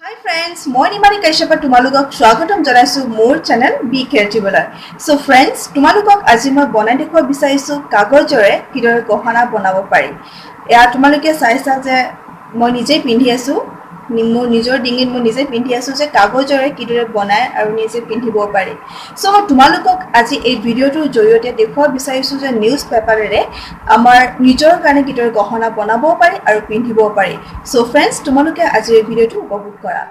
Hi friends, মই নিমালি কাশ্যপে তোমালোকক স্বাগতম জনাইছো মোৰ চেনেল বি ক্ৰিয়েটিভলৈ। সো ফ্ৰেণ্ডছ, তোমালোকক আজি মই বনাই দেখুৱাব বিচাৰিছো কাগজৰে কিদৰে গহনা বনাব পাৰি। এয়া তোমালোকে চাইছা যে মই নিজেই পিন্ধি আছো, মোৰ নিজৰ ডিঙিত মই নিজে পিন্ধি আছো যে কাগজৰে কিদৰে বনাই আৰু নিজে পিন্ধিব পাৰি। সো মই তোমালোকক আজি এই ভিডিঅ'টোৰ জৰিয়তে দেখুৱাব বিচাৰিছো যে নিউজ পেপাৰেৰে আমাৰ নিজৰ কাৰণে কিদৰে গহনা বনাব পাৰি আৰু পিন্ধিব পাৰি। সো ফ্ৰেণ্ডছ, তোমালোকে আজি এই ভিডিঅ'টো উপভোগ কৰা।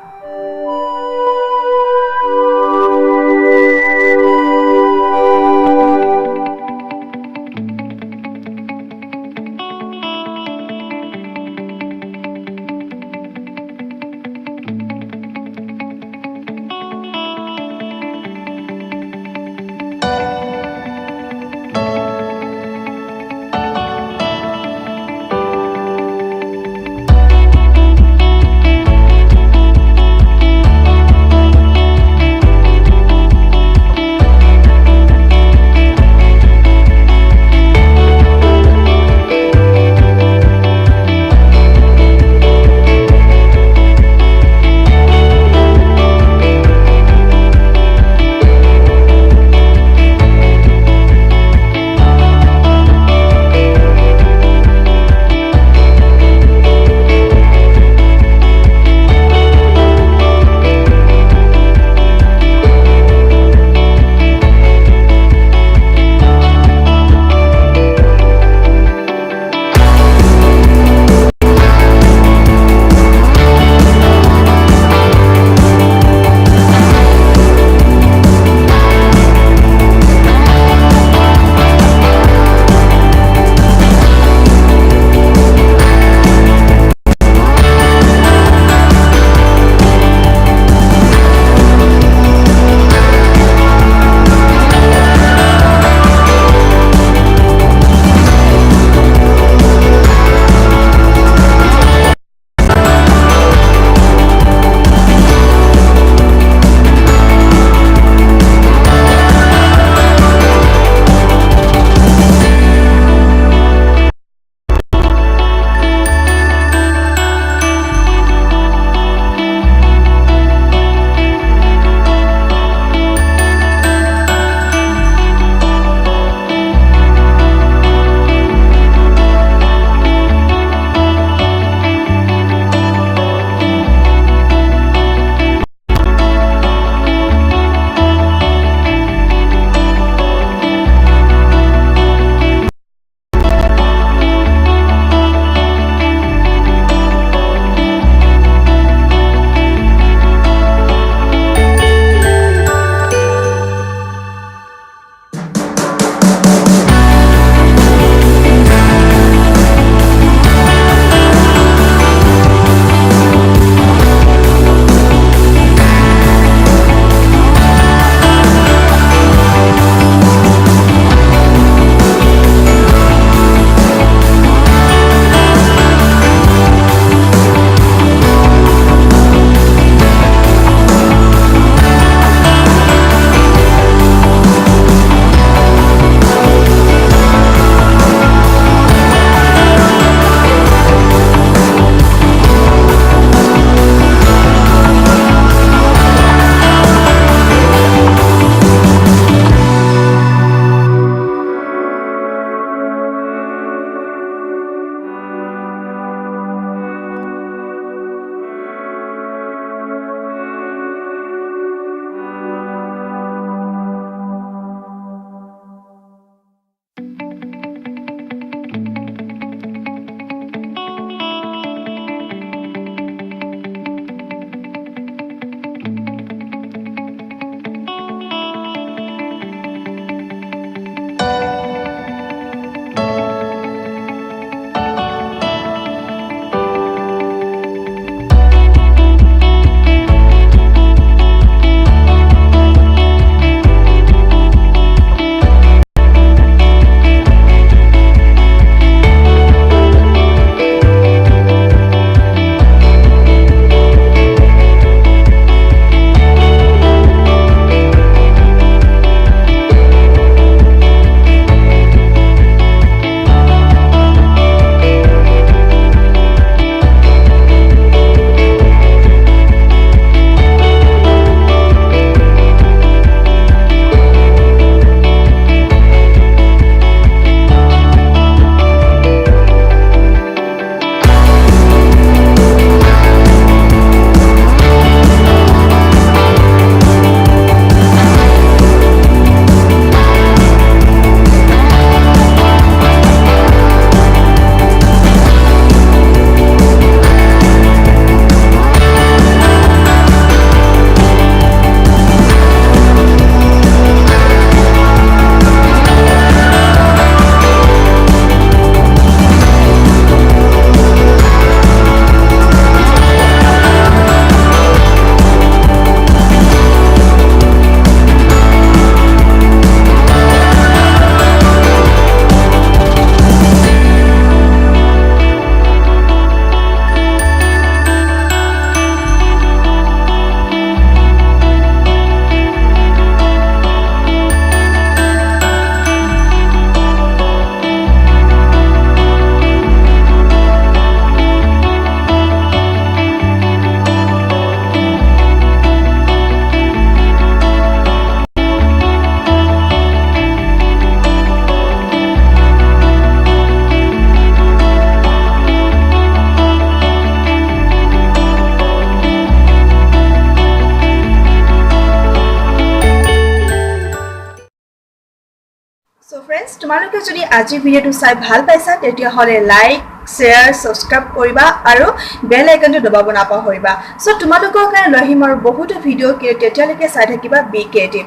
তোমালোকে যদি আজি ভিডিওটো চাই ভাল পাইছা তেতিয়া হলে লাইক শেয়াৰ সাবস্ক্ৰাইব কৰিবা আৰু বেল আইকনটো দবাব নাপাহৰিবা সো তোমালোকৰ কাৰণে লৈ আহিম আৰু বহুত ভিডিও তেতিয়ালৈকে চাই থাকিবা বি ক্ৰিয়েটিভ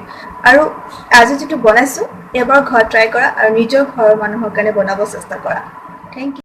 আৰু আজি যেটো বনাইছো এবাৰ ঘৰ ট্ৰাই কৰা আৰু নিজৰ ঘৰৰ মানুহৰ কাৰণে বনাব চেষ্টা কৰা থ্যাংক ইউ